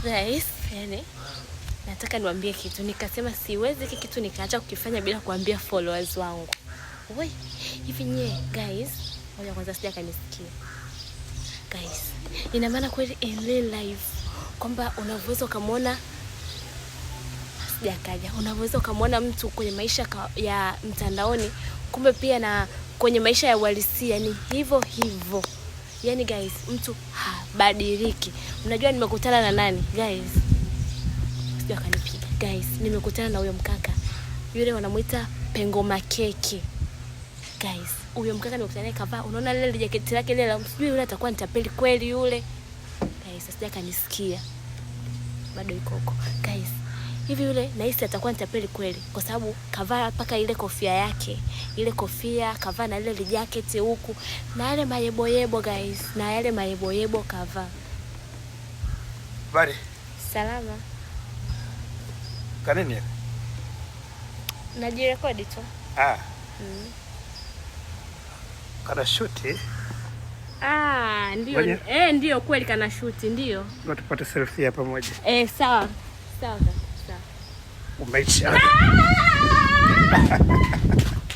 Guys, yani nataka niwaambie kitu, nikasema siwezi hiki kitu nikaacha kukifanya bila kuambia followers wangu. Woi, hivi nye guys, ngoja kwanza sija kanisikia. Guys, ina maana kweli in real life kwamba unaweza ukamwona sijakaja, unaweza ukamwona mtu kwenye maisha ya mtandaoni, kumbe pia na kwenye maisha ya uhalisia ni hivyo hivyo. Yani guys, mtu habadiliki. Unajua nimekutana na nani guys? Sijui akanipiga. Guys, nimekutana na huyo mkaka. Yule wanamuita Pengo Makeke. Guys, huyo mkaka nimekutana naye kavaa, unaona lile jaketi lake lile, sijui yule atakuwa nitapeli kweli yule. Guys, sija kanisikia. Bado yuko huko. Guys, hivi yule nahisi atakuwa nitapeli kweli kwa sababu kavaa paka ile kofia yake. Ile kofia kavaa na ile jacket huku na yale mayeboyebo guys, na yale mayeboyebo kavaa. Bari. Salama. Kanini? Najirekodi tu. Kana shoot? Ndio. Ndio kweli kana shoot ndio. Tupate selfie hapa pamoja. Sawa. Sawa. Umeisha.